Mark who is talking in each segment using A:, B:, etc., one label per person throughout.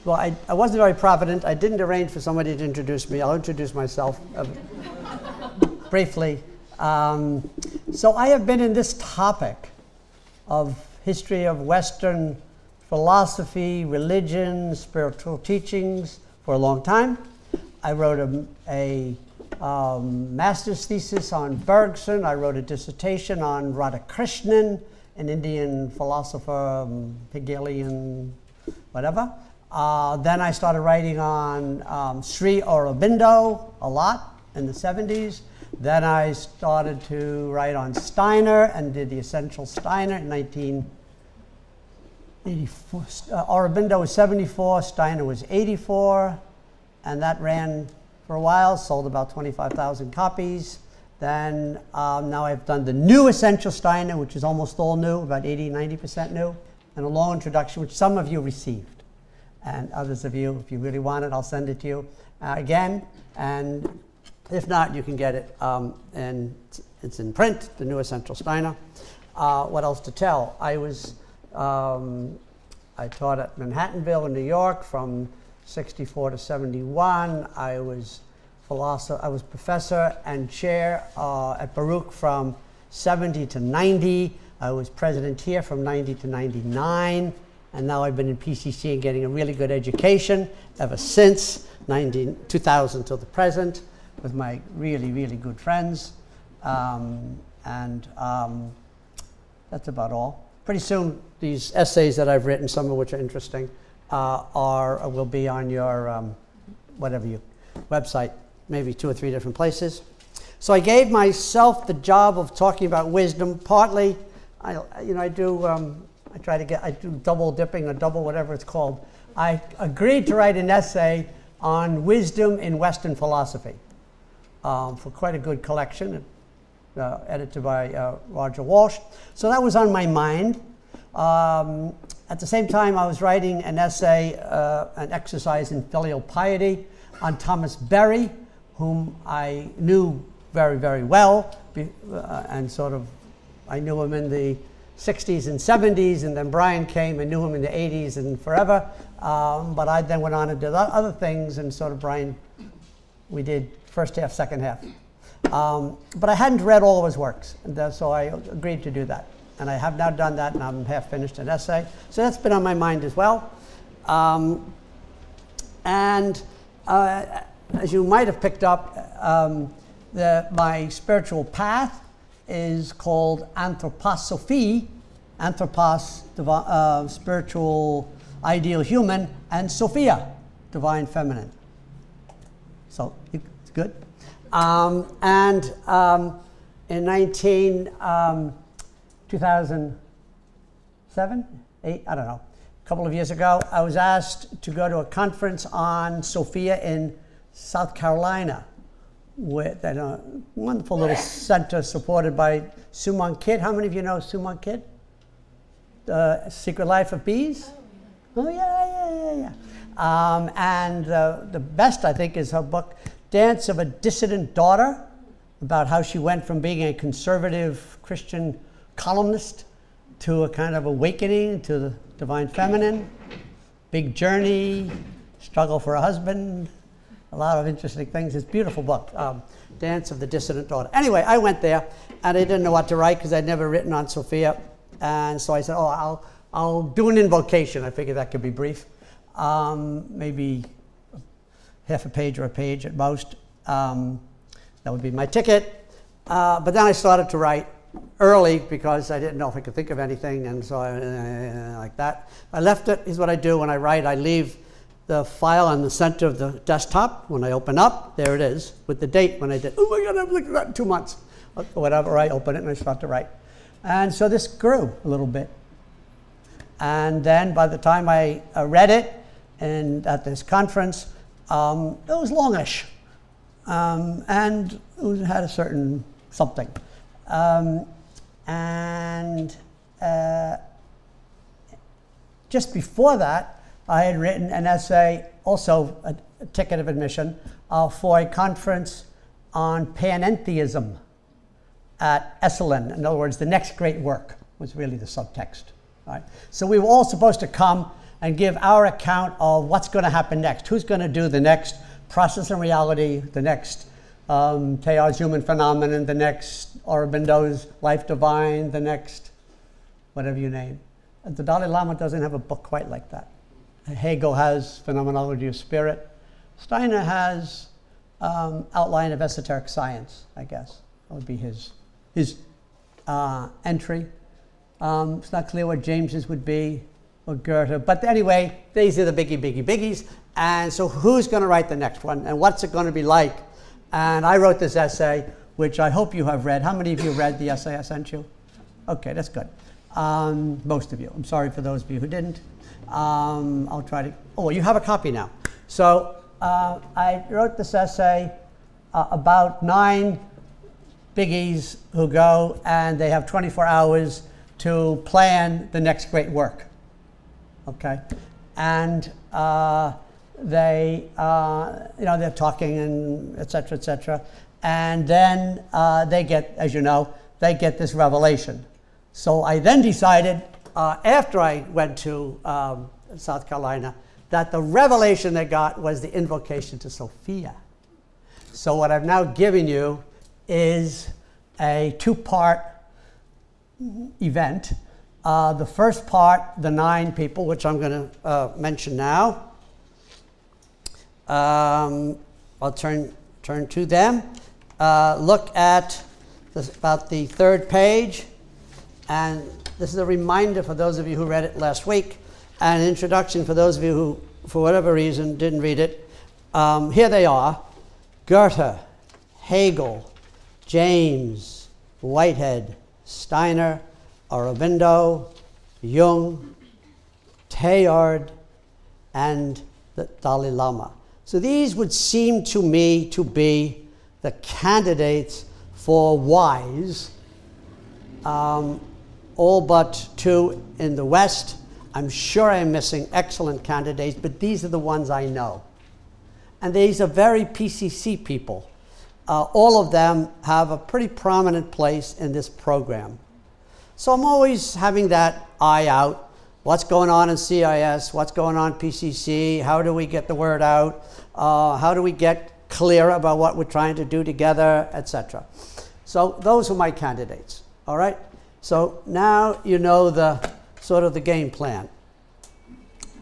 A: Well, I wasn't very provident. I didn't arrange for somebody to introduce me. I'll introduce myself briefly. So I have been in this topic of history of Western philosophy, religion, spiritual teachings for a long time. I wrote a master's thesis on Bergson. I wrote a dissertation on Radhakrishnan, an Indian philosopher, Hegelian, whatever. Then I started writing on Sri Aurobindo a lot in the 70s. Then I started to write on Steiner and did the Essential Steiner in 1984. Aurobindo was 74, Steiner was 84, and that ran for a while, sold about 25,000 copies. Then now I've done the new Essential Steiner, which is almost all new, about 80–90% new, and a long introduction, which some of you received. And others of you, if you really want it, I'll send it to you again. And if not, you can get it, and it's in print, the new Essential Steiner. What else to tell? I taught at Manhattanville in New York from 64 to 71. I was professor and chair at Baruch from 70 to 90. I was president here from 90 to 99. And now I've been in PCC and getting a really good education ever since 2000 till the present with my really, really good friends. That's about all. Pretty soon, these essays that I've written, some of which are interesting, will be on your website, maybe 2 or 3 different places. So I gave myself the job of talking about wisdom. Partly, I do double dipping or double whatever it's called. I agreed to write an essay on wisdom in Western philosophy for quite a good collection, edited by Roger Walsh. So that was on my mind. At the same time, I was writing an essay, an exercise in filial piety on Thomas Berry, whom I knew very, very well, and I knew him in the 60s and 70s, and then Brian came and knew him in the 80s and forever. But I then went on and did other things, and Brian, we did first half, second half. But I hadn't read all of his works, and so I agreed to do that. And I have now done that, and I'm half finished an essay. So that's been on my mind as well. As you might have picked up, my spiritual path is called Anthroposophy, Anthropos, spiritual ideal human, and Sophia, divine feminine. So it's good. In 2007, 8, I don't know, a couple of years ago, I was asked to go to a conference on Sophia in South Carolina with a wonderful little center supported by Suman Kidd. How many of you know Suman Kidd? The Secret Life of Bees? Oh, yeah. And the best, I think, is her book, Dance of a Dissident Daughter, about how she went from being a conservative Christian columnist to a kind of awakening to the divine feminine, big journey, struggle for a husband, a lot of interesting things. It's a beautiful book, Dance of the Dissident Daughter. Anyway, I went there, and I didn't know what to write because I'd never written on Sophia. And so I said, I'll do an invocation. I figured that could be brief, maybe half a page or a page at most. That would be my ticket. But then I started to write early because I didn't know if I could think of anything, and so like that. I left it. Here's what I do when I write. I leave the file on the center of the desktop. When I open up, there it is with the date when I did. Oh my God, I've looked at that in 2 months. Whatever, I open it and I start to write. And so this grew a little bit. And then by the time I read it at this conference, it was longish. And it had a certain something. Just before that, I had written an essay, also a ticket of admission, for a conference on panentheism at Esalen. In other words, the next great work was really the subtext. Right? So we were all supposed to come and give our account of what's going to happen next. Who's going to do the next process in reality, the next Teilhard's human phenomenon, the next Aurobindo's life divine, the next whatever you name. The Dalai Lama doesn't have a book quite like that. Hegel has Phenomenology of Spirit. Steiner has Outline of Esoteric Science, I guess. That would be his entry. It's not clear what James's would be, or Goethe. But anyway, these are the biggies. And so who's going to write the next one? And what's it going to be like? And I wrote this essay, which I hope you have read. How many of you read the essay I sent you? Okay, that's good. Most of you. I'm sorry for those of you who didn't. I'll try to... Oh, you have a copy now. So I wrote this essay about 9 biggies who go and they have 24 hours to plan the next great work. Okay? And they're talking and et cetera, and then they get, as you know, they get this revelation. So I then decided, after I went to South Carolina, that the revelation they got was the invocation to Sophia. So what I've now given you is a 2-part event. The first part, the 9 people, which I'm going to mention now. I'll turn to them. Look at about the 3rd page. And this is a reminder for those of you who read it last week, and an introduction for those of you who, for whatever reason, didn't read it. Here they are: Goethe, Hegel, James, Whitehead, Steiner, Aurobindo, Jung, Teilhard, and the Dalai Lama. So these would seem to me to be the candidates for WISE, all but 2 in the West. I'm sure I'm missing excellent candidates, but these are the ones I know. And these are very PCC people. All of them have a pretty prominent place in this program. So I'm always having that eye out. What's going on in CIIS? What's going on in PCC? How do we get the word out? How do we get clear about what we're trying to do together, etc. So those are my candidates, all right? So now you know the sort of the game plan.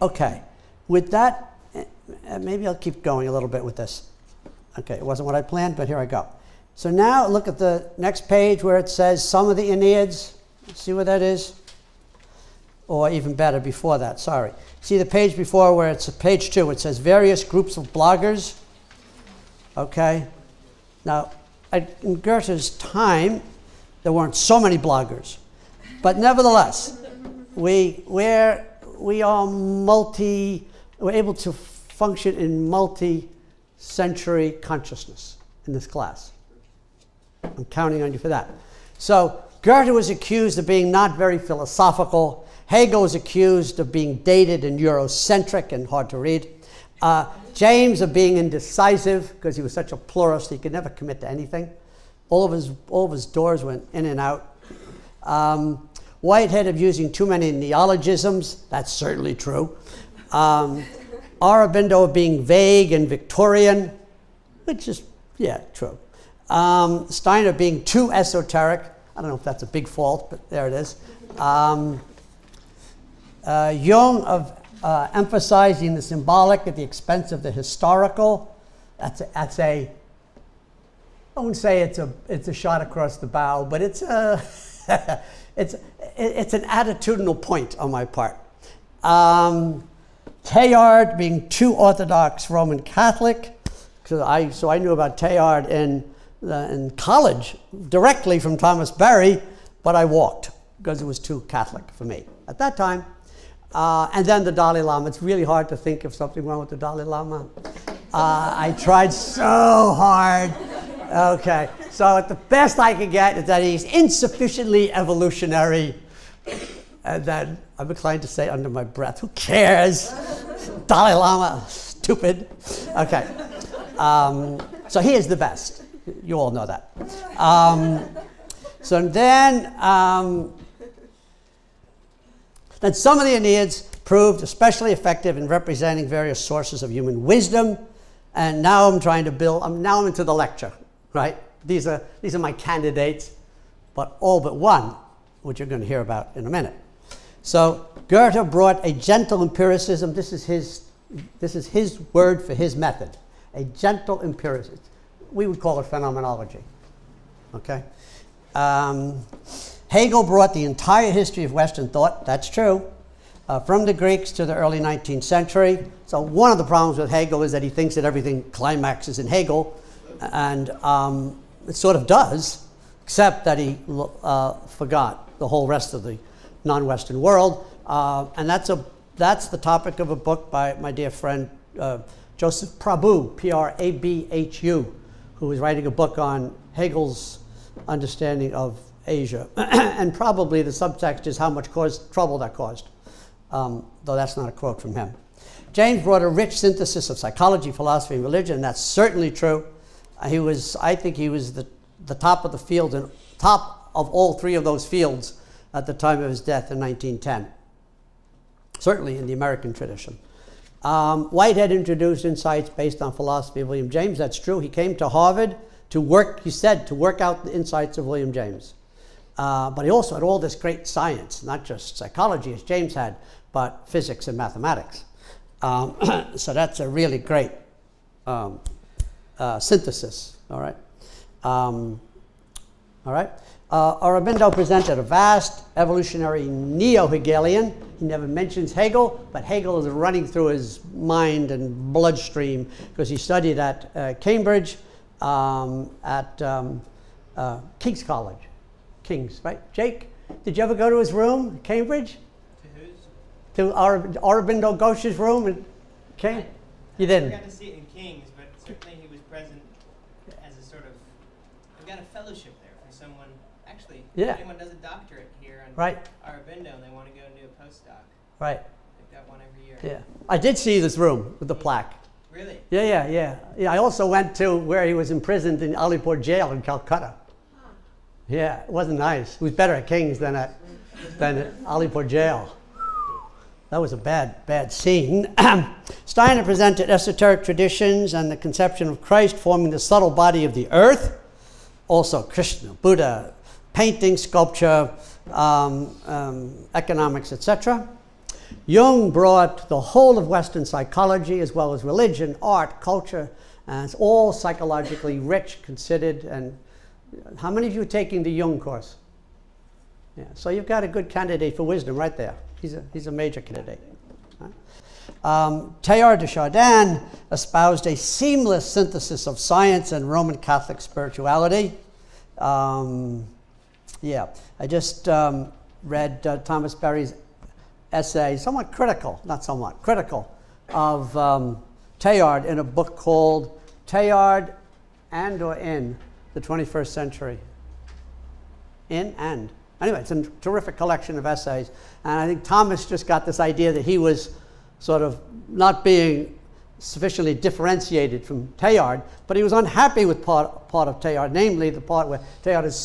A: Okay, with that, maybe I'll keep going a little bit with this. Okay, it wasn't what I planned, but here I go. So now look at the next page where it says some of the Enneads. See what that is? Or even better, before that, sorry. See the page before where it's page 2, it says various groups of bloggers. Okay? Now, in Goethe's time, there weren't so many bloggers. But nevertheless, we're able to function in multi-century consciousness in this class. I'm counting on you for that. So Goethe was accused of being not very philosophical. Hegel was accused of being dated and Eurocentric and hard to read. James of being indecisive because he was such a pluralist he could never commit to anything. All of his doors went in and out. Whitehead of using too many neologisms. That's certainly true. Aurobindo of being vague and Victorian, which is, yeah, true. Steiner being too esoteric. I don't know if that's a big fault, but there it is. Jung of emphasizing the symbolic at the expense of the historical. That's a I wouldn't say it's a shot across the bow, but it's a it's an attitudinal point on my part. Teilhard being too Orthodox Roman Catholic, so I knew about Teilhard in college directly from Thomas Berry, but I walked because it was too Catholic for me at that time. And then the Dalai Lama. It's really hard to think of something wrong with the Dalai Lama. I tried so hard. Okay, so the best I could get is that he's insufficiently evolutionary. And then I'm inclined to say under my breath, who cares? Dalai Lama, stupid. Okay, so he is the best. You all know that. So then some of the Enneads proved especially effective in representing various sources of human wisdom. And now I'm trying to build, now I'm into the lecture, right? These are my candidates, but all but one, which you're going to hear about in a minute. So Goethe brought a gentle empiricism. This is his word for his method, a gentle empiricism. We would call it phenomenology. Okay. Hegel brought the entire history of Western thought. That's true. From the Greeks to the early 19th century. So one of the problems with Hegel is that he thinks that everything climaxes in Hegel, and it sort of does, except that he forgot the whole rest of the non-Western world. And that's the topic of a book by my dear friend Joseph Prabhu, Prabhu, who is writing a book on Hegel's understanding of Asia. And probably the subtext is how much trouble that caused. Though that's not a quote from him. James brought a rich synthesis of psychology, philosophy, and religion, and that's certainly true. I think he was the top of the field and top of all three of those fields at the time of his death in 1910, certainly in the American tradition. Whitehead introduced insights based on philosophy of William James. That's true. He came to Harvard to work, he said, to work out the insights of William James. But he also had all this great science, not just psychology as James had, but physics and mathematics. So that's a really great synthesis, all right? Aurobindo presented a vast evolutionary neo-Hegelian. He never mentions Hegel, but Hegel is running through his mind and bloodstream because he studied at Cambridge, at King's College. King's, right? Jake, did you ever go to his room at Cambridge? To whose? To Aurobindo Ghosh's room at Cambridge? You didn't?
B: I got to see it in King's, but certainly he was present as a sort of, I've got a fellowship there for someone, actually, if anyone does a doctorate here on Aurobindo and they want to go and do a postdoc.
A: Right.
B: They've got one every year.
A: Yeah. I did see this room with the plaque.
B: Really?
A: Yeah. I also went to where he was imprisoned in Alipur jail in Calcutta. Yeah, it wasn't nice. It was better at King's than at Alipur jail. That was a bad scene. Steiner presented esoteric traditions and the conception of Christ forming the subtle body of the earth. Also Krishna, Buddha, painting, sculpture, economics, etc. Jung brought the whole of Western psychology as well as religion, art, culture, and it's all psychologically rich, considered. And how many of you are taking the Jung course? Yeah, so you've got a good candidate for wisdom right there. He's a major candidate. Teilhard de Chardin espoused a seamless synthesis of science and Roman Catholic spirituality. I just read Thomas Berry's essay, critical of Teilhard in a book called Teilhard and or in the 21st Century. Anyway, it's a terrific collection of essays. And I think Thomas just got this idea that he was sort of not being sufficiently differentiated from Teilhard, but he was unhappy with part of Teilhard, namely the part where Teilhard is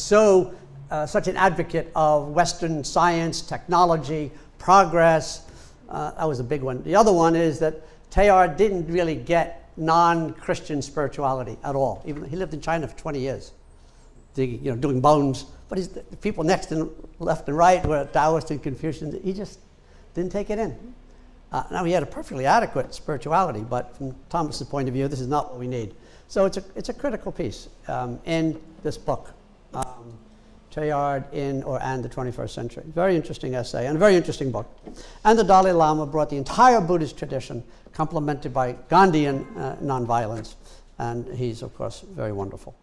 A: such an advocate of Western science, technology, progress. That was a big one. The other one is that Teilhard didn't really get non-Christian spirituality at all. Even he lived in China for 20 years, doing bones. But the people next and left and right were Taoists and Confucians. He just didn't take it in. Now he had a perfectly adequate spirituality, but from Thomas's point of view, this is not what we need. So it's a critical piece in this book, Teilhard in or and the 21st Century. Very interesting essay and a very interesting book. And the Dalai Lama brought the entire Buddhist tradition, complemented by Gandhian nonviolence, and he's of course very wonderful.